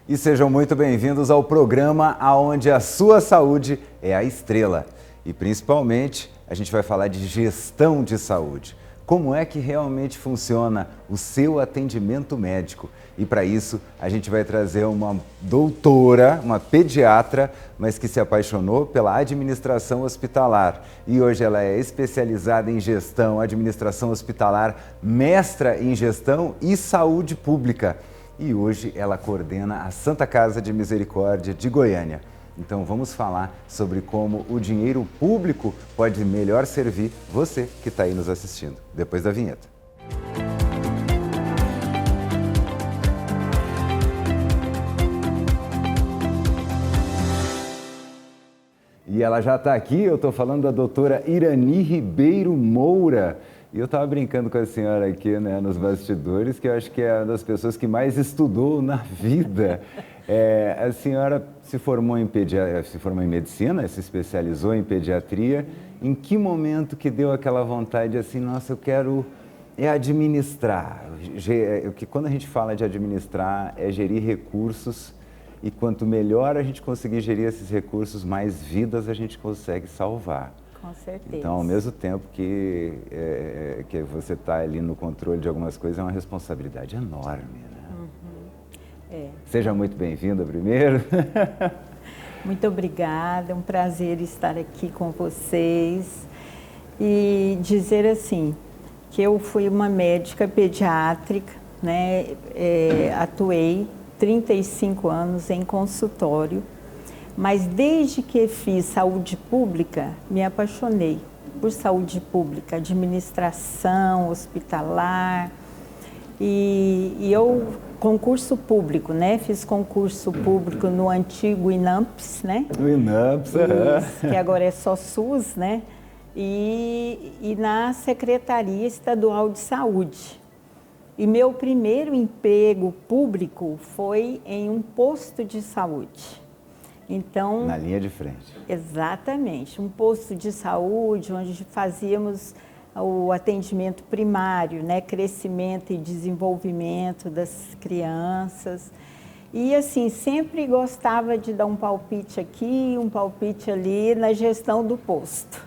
E sejam muito bem-vindos ao programa onde a sua saúde é a estrela. E principalmente a gente vai falar de gestão de saúde. Como é que realmente funciona o seu atendimento médico? E para isso a gente vai trazer uma doutora, uma pediatra, mas que se apaixonou pela administração hospitalar. E hoje ela é especializada em gestão, administração hospitalar, mestra em gestão e saúde pública. E hoje ela coordena a Santa Casa de Misericórdia de Goiânia. Então vamos falar sobre como o dinheiro público pode melhor servir você que está aí nos assistindo, depois da vinheta. E ela já está aqui, eu estou falando da doutora Irani Ribeiro Moura. E eu estava brincando com a senhora aqui, né, nos bastidores, que eu acho que é uma das pessoas que mais estudou na vida. A senhora se formou em medicina, se especializou em pediatria. Em que momento que deu aquela vontade assim, nossa, eu quero administrar? Que quando a gente fala de administrar, é gerir recursos. E quanto melhor a gente conseguir gerir esses recursos, mais vidas a gente consegue salvar. Com certeza. Então, ao mesmo tempo que você está ali no controle de algumas coisas, é uma responsabilidade enorme, né? Seja muito bem-vinda primeiro. Muito obrigada, é um prazer estar aqui com vocês. E dizer assim, que eu fui uma médica pediátrica, né? Atuei 35 anos em consultório. Mas desde que fiz saúde pública, me apaixonei por saúde pública, administração hospitalar. E eu, concurso público, né? Fiz concurso público no antigo INAMPS, né? No INAMPS, que agora é só SUS, né? E na Secretaria Estadual de Saúde. E meu primeiro emprego público foi em um posto de saúde. Então, na linha de frente. Exatamente, um posto de saúde onde fazíamos o atendimento primário, né, crescimento e desenvolvimento das crianças. E assim, sempre gostava de dar um palpite aqui, um palpite ali na gestão do posto.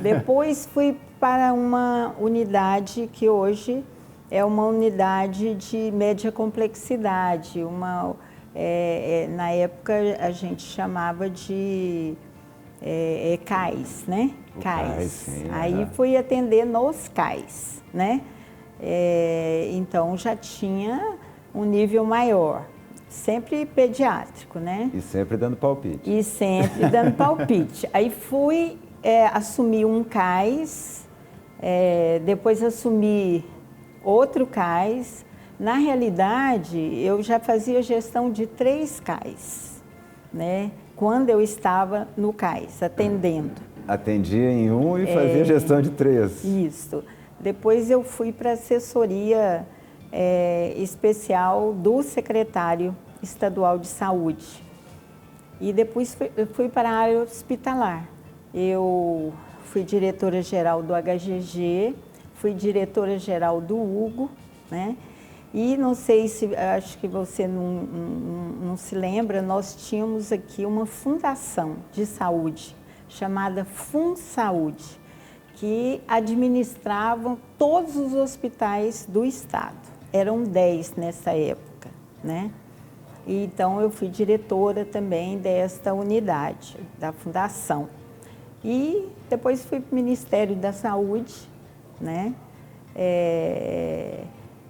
Depois fui para uma unidade que hoje é uma unidade de média complexidade, na época a gente chamava de CAIS, né? CAIS. Sim, aí fui atender nos CAIS, né? Então já tinha um nível maior, sempre pediátrico, né? E sempre dando palpite. E sempre dando palpite. Aí fui assumir um CAIS, depois assumi outro CAIS. Na realidade, eu já fazia gestão de 3 CAIS, né? Quando eu estava no CAIS, atendendo. Atendia em um e fazia gestão de 3. Isso. Depois eu fui para a assessoria especial do secretário estadual de saúde. E depois fui para a área hospitalar. Eu fui diretora-geral do HGG, fui diretora-geral do Hugo, né? E não sei se, acho que você não se lembra, nós tínhamos aqui uma fundação de saúde, chamada FunSaúde, que administravam todos os hospitais do estado. Eram 10 nessa época, né? E então eu fui diretora também desta unidade, da fundação. E depois fui para o Ministério da Saúde, né?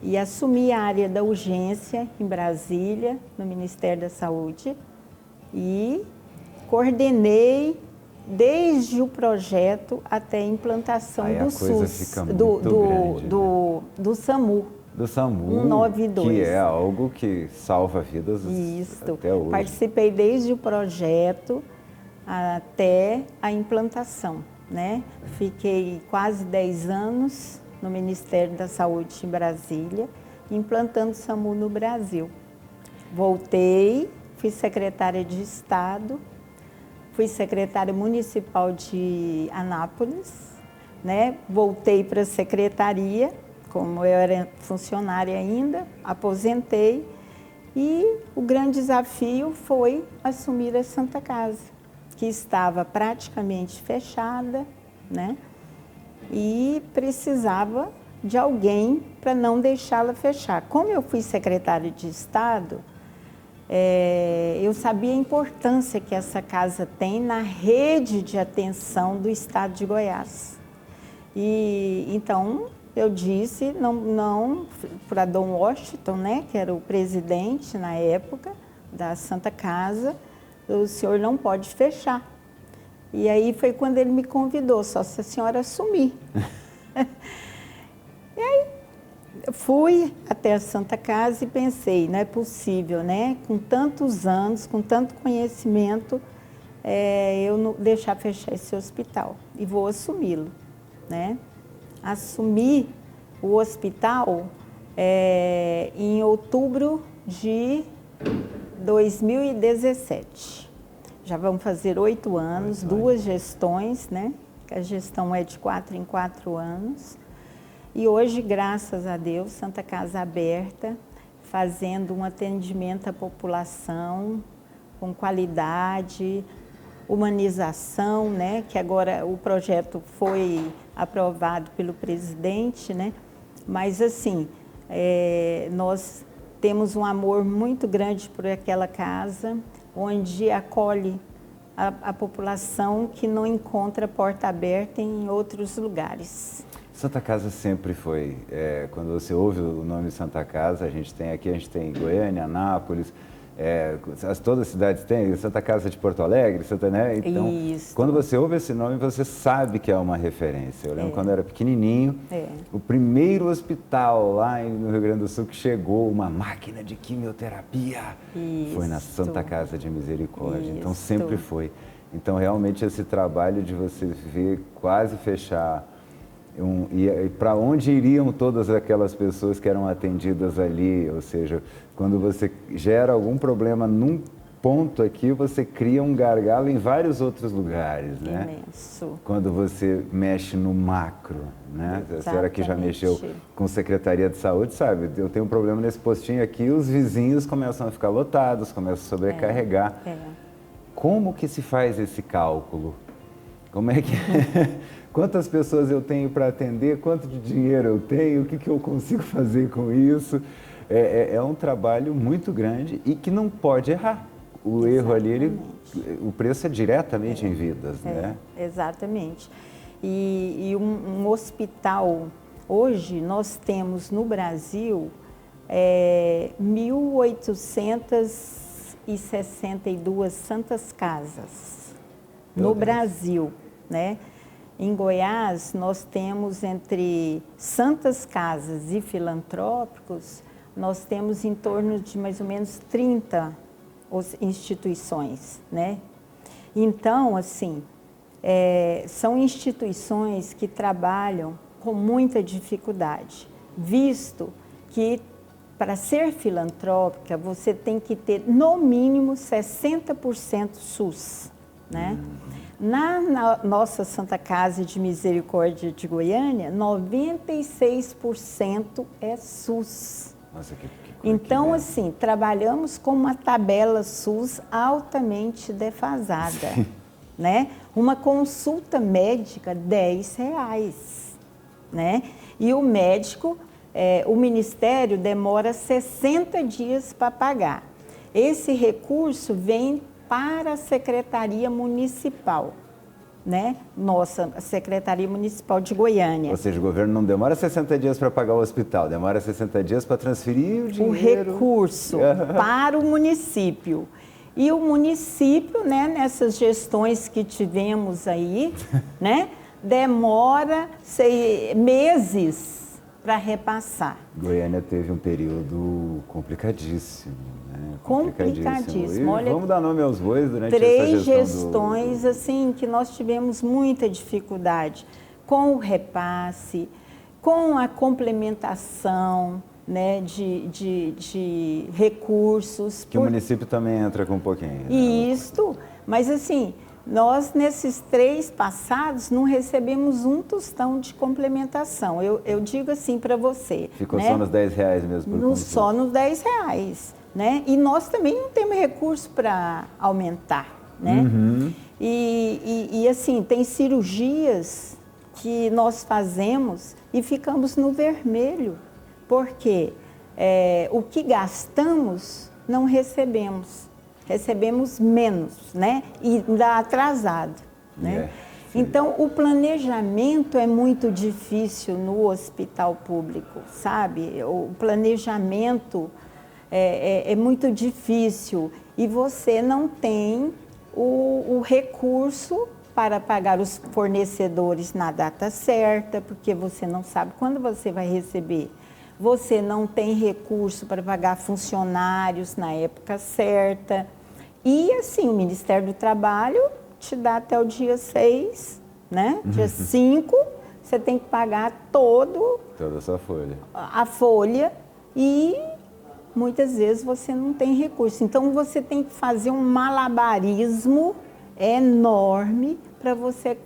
E assumi a área da urgência em Brasília, no Ministério da Saúde, e coordenei desde o projeto até a implantação do SUS, do SAMU. Do SAMU, 192. Que é algo que salva vidas até hoje. Participei desde o projeto até a implantação, né? Fiquei quase 10 anos no Ministério da Saúde em Brasília, implantando o SAMU no Brasil. Voltei, fui secretária de Estado, fui secretária municipal de Anápolis, né? Voltei para a secretaria, como eu era funcionária ainda, aposentei E o grande desafio foi assumir a Santa Casa, que estava praticamente fechada, né? E precisava de alguém para não deixá-la fechar. Como eu fui secretária de Estado, eu sabia a importância que essa casa tem na rede de atenção do Estado de Goiás. E então eu disse não para Dom Washington, né, que era o presidente na época da Santa Casa, o senhor não pode fechar. E aí foi quando ele me convidou, só se a senhora assumir. E aí eu fui até a Santa Casa e pensei, não é possível, né? Com tantos anos, com tanto conhecimento, eu não deixar fechar esse hospital. E vou assumi-lo, né? Assumi o hospital em outubro de 2017. Já vamos fazer 8 anos, 2 gestões, né? A gestão é de 4 em 4 anos. E hoje, graças a Deus, Santa Casa aberta, fazendo um atendimento à população com qualidade, humanização, né? Que agora o projeto foi aprovado pelo presidente, né? Mas assim, nós temos um amor muito grande por aquela casa, onde acolhe a população que não encontra porta aberta em outros lugares. Santa Casa sempre foi, quando você ouve o nome Santa Casa, a gente tem Goiânia, Anápolis, todas as cidades têm, Santa Casa de Porto Alegre, né? Então, isso. Quando você ouve esse nome, você sabe que é uma referência. Eu lembro quando eu era pequenininho, o primeiro hospital lá no Rio Grande do Sul que chegou uma máquina de quimioterapia foi na Santa Casa de Misericórdia. Então, sempre foi. Então, realmente, esse trabalho de você ver quase fechar e para onde iriam todas aquelas pessoas que eram atendidas ali, ou seja, quando você gera algum problema num ponto aqui, você cria um gargalo em vários outros lugares, né? Imenso. Quando você mexe no macro, né? A senhora que já mexeu com Secretaria de Saúde, sabe, eu tenho um problema nesse postinho aqui, os vizinhos começam a ficar lotados, começam a sobrecarregar. Como que se faz esse cálculo? Como é que... Quantas pessoas eu tenho para atender, quanto de dinheiro eu tenho, o que eu consigo fazer com isso? É um trabalho muito grande e que não pode errar. O erro ali, o preço é diretamente em vidas, né? Exatamente. E um hospital, hoje nós temos no Brasil 1.862 santas casas no Brasil, né? Em Goiás, nós temos entre santas casas e filantrópicos, nós temos em torno de mais ou menos 30 instituições, né? Então, assim, são instituições que trabalham com muita dificuldade, visto que para ser filantrópica você tem que ter no mínimo 60% SUS, né? Na nossa Santa Casa de Misericórdia de Goiânia, 96% é SUS. Nossa, então, assim, trabalhamos com uma tabela SUS altamente defasada, né? Uma consulta médica, R$10, né? E o médico, o Ministério demora 60 dias para pagar. Esse recurso vem para a Secretaria Municipal, né? Nossa Secretaria Municipal de Goiânia. Ou seja, o governo não demora 60 dias para pagar o hospital, demora 60 dias para transferir o dinheiro. O recurso para o município. E o município, né, nessas gestões que tivemos aí, né, demora meses para repassar. Goiânia teve um período complicadíssimo, né? Complicadíssimo. Olha, vamos dar nome aos bois durante essa gestão. 3 gestões, assim, que nós tivemos muita dificuldade com o repasse, com a complementação, né, de recursos. Que o município também entra com um pouquinho. Isto, mas assim, nós nesses 3 passados não recebemos um tostão de complementação. Eu digo assim para você. Ficou né? só nos R$10 mesmo por consulta. Só nos R$10. né? E nós também não temos recurso para aumentar, né? E assim, tem cirurgias que nós fazemos e ficamos no vermelho, porque o que gastamos não recebemos, recebemos menos, né? E dá atrasado, né? Então, o planejamento é muito difícil no hospital público, sabe? O planejamento é muito difícil e você não tem o recurso para pagar os fornecedores na data certa, porque você não sabe quando você vai receber. Você não tem recurso para pagar funcionários na época certa. E assim, o Ministério do Trabalho te dá até o dia 6, né? Dia 5, você tem que pagar toda a sua folha. A folha e muitas vezes você não tem recurso. Então, você tem que fazer um malabarismo enorme para você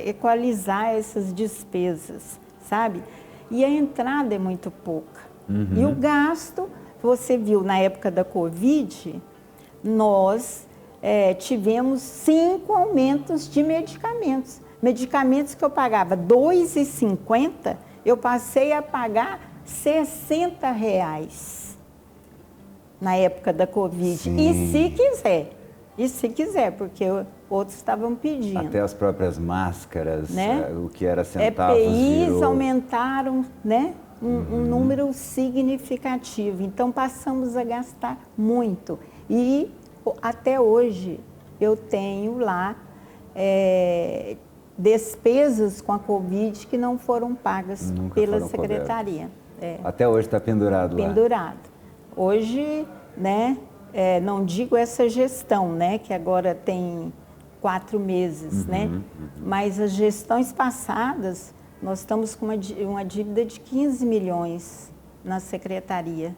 equalizar essas despesas, sabe? E a entrada é muito pouca. E o gasto, você viu na época da Covid, nós tivemos 5 aumentos de medicamentos. Medicamentos que eu pagava R$ 2,50, eu passei a pagar R$ 60 na época da Covid. Sim. E se quiser, porque outros estavam pedindo. Até as próprias máscaras, né? O que era centavos EPIs virou... aumentaram, né? Um número significativo. Então, passamos a gastar muito. E até hoje eu tenho lá despesas com a Covid que não foram pagas pela secretaria. Até hoje está pendurado lá? Pendurado. Hoje, né, não digo essa gestão, né, que agora tem 4 meses, né, mas as gestões passadas, nós estamos com uma dívida de 15 milhões na secretaria,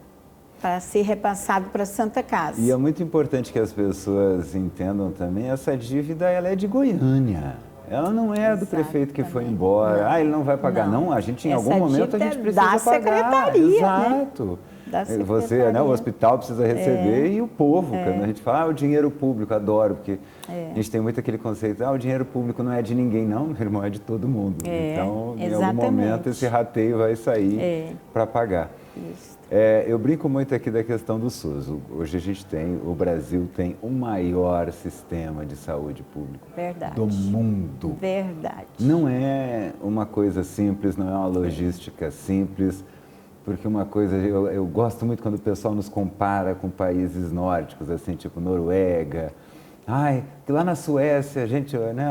para ser repassado para a Santa Casa. E é muito importante que as pessoas entendam também, essa dívida ela é de Goiânia. Ela não é do prefeito que foi embora. Não. Ele não vai pagar. Não, a gente em algum momento a gente precisa pagar. Da secretaria, exato. Né? Da secretaria. Você, né, o hospital precisa receber e o povo. Quando a gente fala, o dinheiro público, adoro, porque a gente tem muito aquele conceito, o dinheiro público não é de ninguém, não, meu irmão, é de todo mundo. Então, em algum momento, esse rateio vai sair para pagar. Isso. Eu brinco muito aqui da questão do SUS. Hoje o Brasil tem o maior sistema de saúde público do mundo. Verdade. Não é uma coisa simples, não é uma logística simples, porque uma coisa, eu gosto muito quando o pessoal nos compara com países nórdicos, assim, tipo Noruega. Lá na Suécia,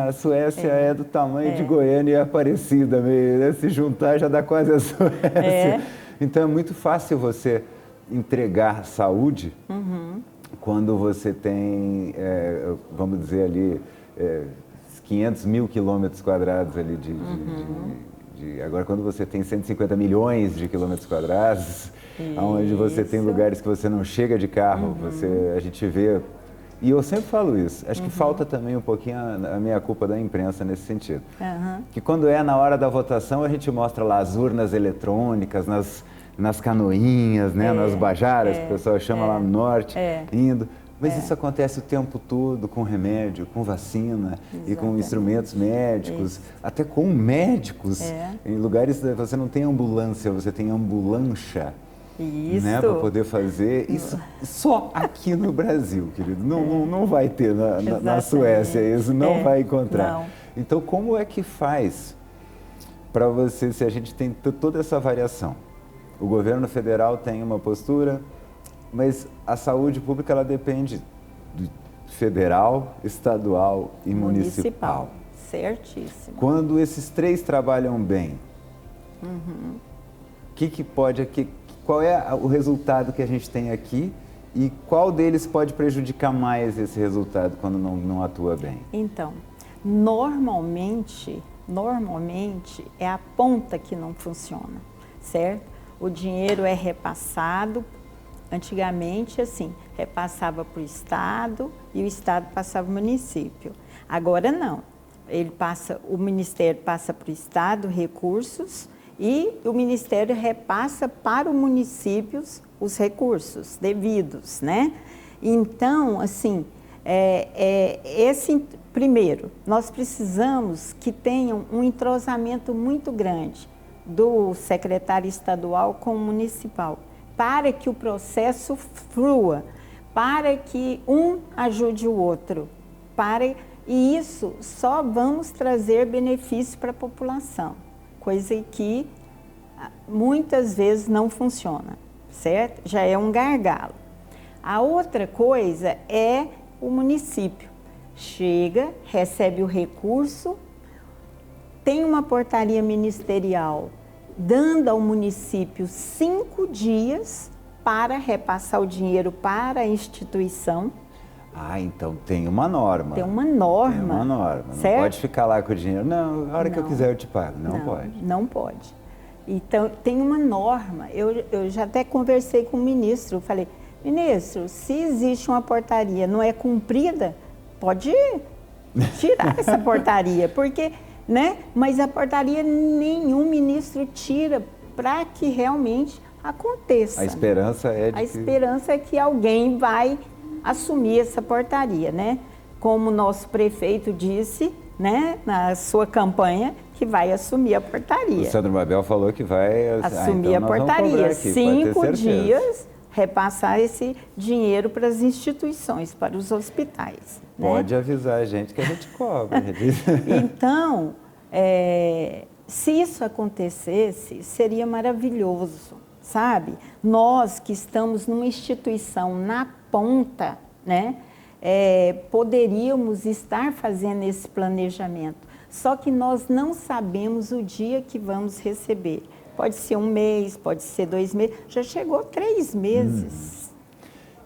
a Suécia é do tamanho de Goiânia e Aparecida, né? Se juntar já dá quase a Suécia. Então é muito fácil você entregar saúde quando você tem, vamos dizer ali, 500 mil quilômetros quadrados ali agora quando você tem 150 milhões de quilômetros quadrados, onde você tem lugares que você não chega de carro, a gente vê. E eu sempre falo isso, acho que falta também um pouquinho a minha culpa da imprensa nesse sentido. Que quando na hora da votação a gente mostra lá as urnas eletrônicas, nas canoinhas, né, nas bajaras, que o pessoal chama lá no norte, indo. Mas isso acontece o tempo todo com remédio, com vacina e com instrumentos médicos, até com médicos. Em lugares que você não tem ambulância, você tem ambulancha. Isso. Né, para poder fazer isso só aqui no Brasil, querido. Não vai ter na Suécia, isso não vai encontrar. Não. Então, como é que faz para você, se a gente tem toda essa variação? O governo federal tem uma postura, mas a saúde pública ela depende do federal, estadual e municipal. Certíssimo. Quando esses 3 trabalham bem, qual é o resultado que a gente tem aqui e qual deles pode prejudicar mais esse resultado quando não atua bem? Então, normalmente é a ponta que não funciona, certo? O dinheiro é repassado, antigamente assim, repassava para o Estado e o Estado passava para o município. Agora não, o Ministério passa para o Estado recursos E o Ministério repassa para os municípios os recursos devidos, né? Então, assim, primeiro, nós precisamos que tenham um entrosamento muito grande do secretário estadual com o municipal, para que o processo flua, para que um ajude o outro, e isso só vamos trazer benefício para a população, coisa que muitas vezes não funciona, certo? Já é um gargalo. A outra coisa é o município. Chega, recebe o recurso, tem uma portaria ministerial dando ao município 5 dias para repassar o dinheiro para a instituição. Ah, então tem uma norma. Tem uma norma. Tem uma norma. Certo? Não pode ficar lá com o dinheiro. Não, a hora que eu quiser eu te pago. Não pode. Não pode. Então, tem uma norma. Eu já até conversei com o ministro. Falei, ministro, se existe uma portaria não é cumprida, pode tirar essa portaria. Porque, né? Mas a portaria nenhum ministro tira para que realmente aconteça. A esperança é de A esperança é que alguém vai assumir essa portaria, né? Como o nosso prefeito disse, né, na sua campanha, que vai assumir a portaria. O Sandro Mabel falou que vai assumir então a portaria. Aqui, 5 dias, repassar esse dinheiro para as instituições, para os hospitais. Pode né? avisar a gente que a gente cobra. Então, se isso acontecesse, seria maravilhoso, sabe? Nós que estamos numa instituição na ponta, né? Poderíamos estar fazendo esse planejamento, só que nós não sabemos o dia que vamos receber. Pode ser 1 mês, pode ser 2 meses, já chegou 3 meses.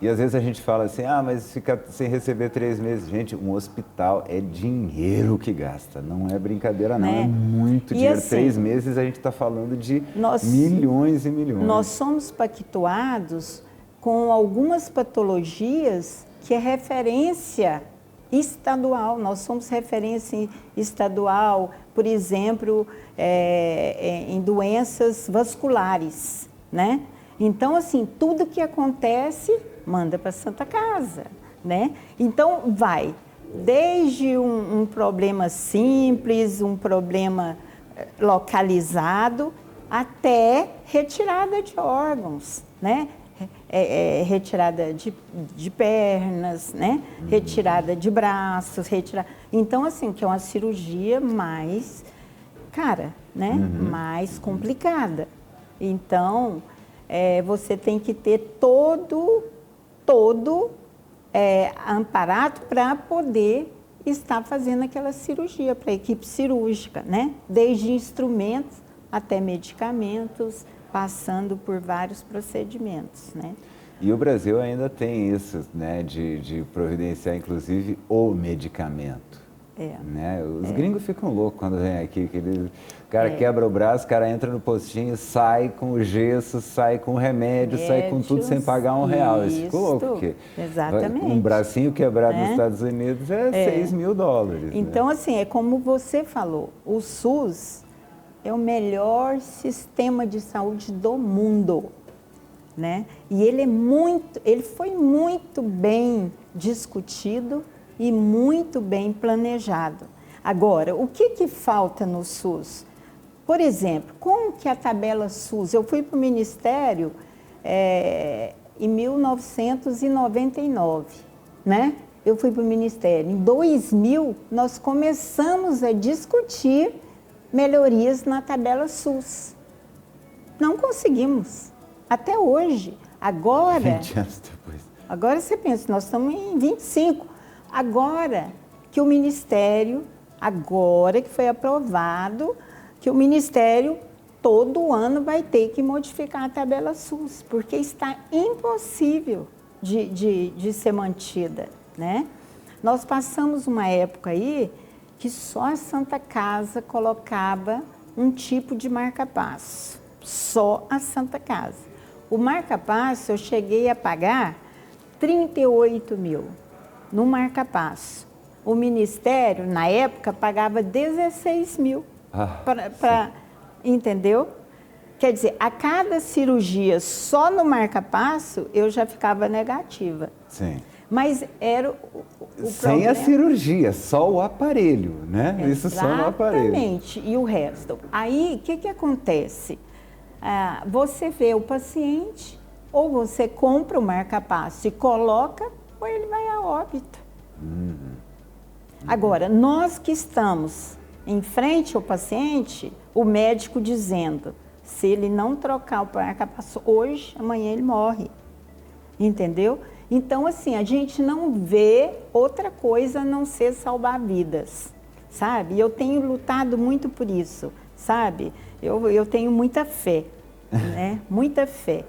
E às vezes a gente fala assim, mas ficar sem receber 3 meses. Gente, um hospital é dinheiro que gasta, não é brincadeira não, é muito dinheiro. Assim, 3 meses a gente está falando de milhões e milhões. Nós somos pactuados com algumas patologias que é referência estadual. Nós somos referência estadual, por exemplo, em doenças vasculares, né? Então, assim, tudo que acontece, manda para a Santa Casa, né? Então, vai desde um problema simples, um problema localizado, até retirada de órgãos, né? Retirada de pernas, né? Retirada de braços, Então, assim, que é uma cirurgia mais cara, né? Mais complicada. Então, você tem que ter todo amparado para poder estar fazendo aquela cirurgia, para a equipe cirúrgica, né? Desde instrumentos até medicamentos, passando por vários procedimentos, né? E o Brasil ainda tem isso, né, de providenciar, inclusive, o medicamento. Né? Os gringos ficam loucos quando vem aqui, o cara quebra o braço, o cara entra no postinho, sai com o gesso, sai com o remédio, sai com tudo sem pagar R$1. Eles ficam loucos, porque exatamente. Um bracinho quebrado nos Estados Unidos é $6 mil. Então, assim, é como você falou, o SUS é o melhor sistema de saúde do mundo, né? E ele foi muito bem discutido e muito bem planejado. Agora, o que falta no SUS? Por exemplo, como que a tabela SUS... Eu fui para o Ministério em 1999, né? Eu fui para o Ministério. Em 2000, nós começamos a discutir melhorias na tabela SUS. Não conseguimos, até hoje. Agora, 20 anos depois. Agora você pensa, nós estamos em 25. Agora que o Ministério, agora que foi aprovado, que o Ministério todo ano vai ter que modificar a tabela SUS, porque está impossível de ser mantida, né? Nós passamos uma época aí que só a Santa Casa colocava um tipo de marca-passo, só a Santa Casa. O marca-passo eu cheguei a pagar 38 mil no marca-passo. O Ministério, na época, pagava 16 mil, entendeu? Quer dizer, a cada cirurgia, só no marca-passo, eu já ficava negativa. Sim. Mas era o Sem problema... a cirurgia, só o aparelho, né? Isso só no aparelho. Exatamente, e o resto. Aí, o que acontece? Você vê o paciente, ou você compra o marca-passo e coloca, ou ele vai a óbito. Agora, nós que estamos em frente ao paciente, o médico dizendo, se ele não trocar o marca-passo hoje, amanhã ele morre. Entendeu? Então, assim, a gente não vê outra coisa a não ser salvar vidas, sabe? E eu tenho lutado muito por isso, sabe? Eu tenho muita fé, né? Muita fé.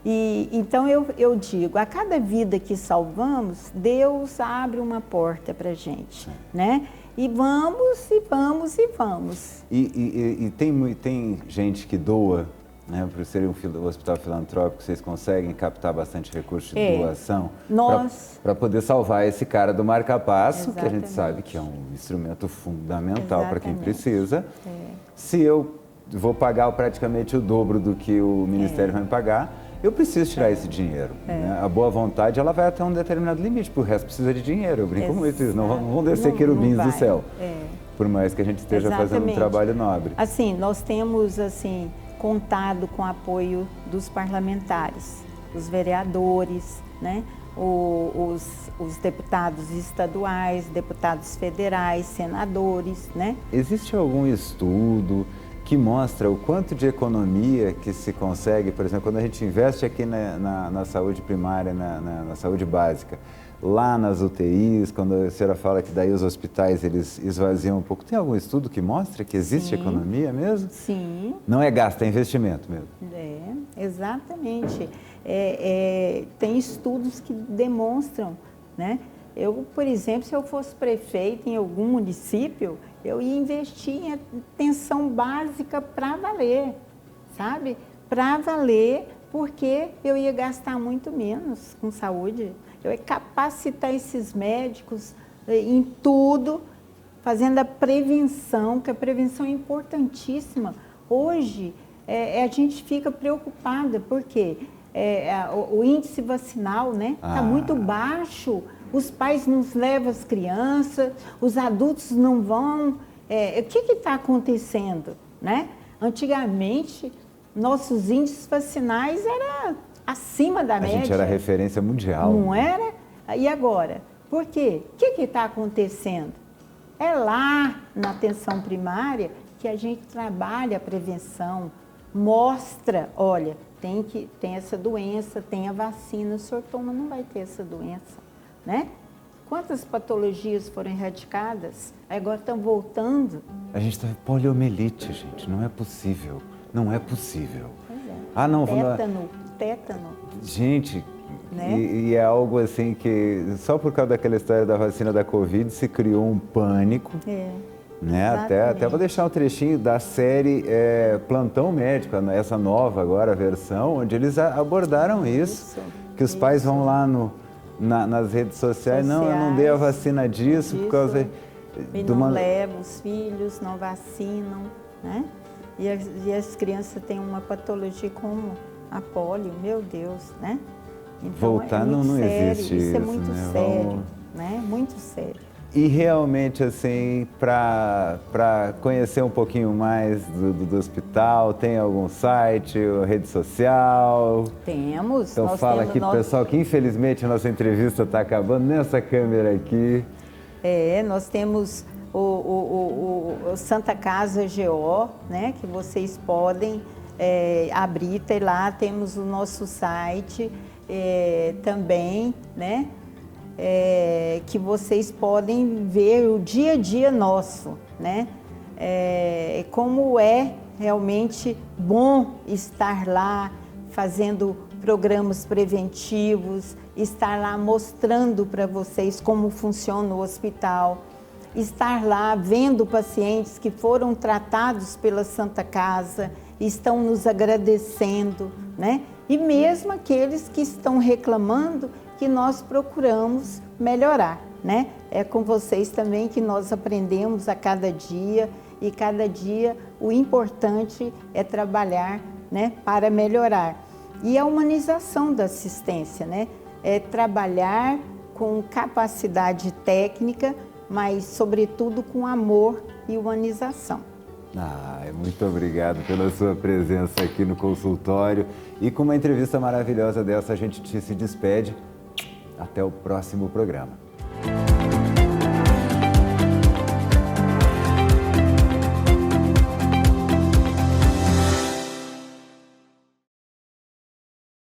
E então eu digo, a cada vida que salvamos, Deus abre uma porta para a gente, né? E vamos, e vamos, e vamos. E tem gente que doa, né? Por ser um hospital filantrópico, vocês conseguem captar bastante recurso de doação para poder salvar esse cara do marca-passo, que a gente sabe que é um instrumento fundamental para quem precisa. Se eu vou pagar praticamente o dobro do que o Ministério vai me pagar, eu preciso tirar esse dinheiro. Né? A boa vontade, ela vai até um determinado limite, porque o resto precisa de dinheiro. Eu brinco muito isso, não vão descer querubins do céu. Por mais que a gente esteja fazendo um trabalho nobre. Assim, nós temos, assim, contado com o apoio dos parlamentares, dos vereadores, né? Os deputados estaduais, deputados federais, senadores, né? Existe algum estudo que mostra o quanto de economia que se consegue, por exemplo, quando a gente investe aqui na saúde primária, na saúde básica, lá nas UTIs, quando a senhora fala que daí os hospitais eles esvaziam um pouco, tem algum estudo que mostra que existe economia mesmo? Sim. Não é gasto, é investimento mesmo. Exatamente. Tem estudos que demonstram, né? Eu, por exemplo, se eu fosse prefeito em algum município, eu ia investir em atenção básica para valer, sabe? Para valer, porque eu ia gastar muito menos com saúde. Eu ia capacitar esses médicos em tudo, fazendo a prevenção, que a prevenção é importantíssima. Hoje, a gente fica preocupada, porque o índice vacinal, né, está muito baixo. Os pais não levam as crianças, os adultos não vão. O que está acontecendo, né? Antigamente, nossos índices vacinais eram acima da média. A gente era referência mundial. Não era? E agora? Por quê? O que está acontecendo? É lá na atenção primária que a gente trabalha a prevenção, mostra, olha, tem essa doença, tem a vacina, o senhor toma, não vai ter essa doença. Né? Quantas patologias foram erradicadas? Agora estão voltando. A gente está poliomielite, gente. Não é possível. Não é possível. Pois é. Ah, não, tétano. Gente, né? e é algo assim que só por causa daquela história da vacina da Covid se criou um pânico. Né? Até vou deixar um trechinho da série Plantão Médico, essa nova agora versão, onde eles abordaram isso que os pais vão lá nas redes sociais, não, eu não dei a vacina disso por causa... E não levam os filhos, não vacinam, né? E as crianças têm uma patologia como a polio, meu Deus, né? Então, voltar não existe isso. Isso é muito sério, né? Muito sério. E realmente, assim, para conhecer um pouquinho mais do hospital, tem algum site, rede social? Temos. Então fala aqui pro pessoal que infelizmente a nossa entrevista está acabando nessa câmera aqui. Nós temos o Santa Casa GO, né, que vocês podem abrir, e lá temos o nosso site também, né? Que vocês podem ver o dia a dia nosso, né? Como é realmente bom estar lá fazendo programas preventivos, estar lá mostrando para vocês como funciona o hospital, estar lá vendo pacientes que foram tratados pela Santa Casa, estão nos agradecendo, né? E mesmo aqueles que estão reclamando, que nós procuramos melhorar, né? É com vocês também que nós aprendemos a cada dia, e cada dia o importante é trabalhar né, para melhorar. E a humanização da assistência, né, é trabalhar com capacidade técnica, mas sobretudo com amor e humanização. Muito obrigado pela sua presença aqui no consultório. E com uma entrevista maravilhosa dessa, a gente se despede. Até o próximo programa.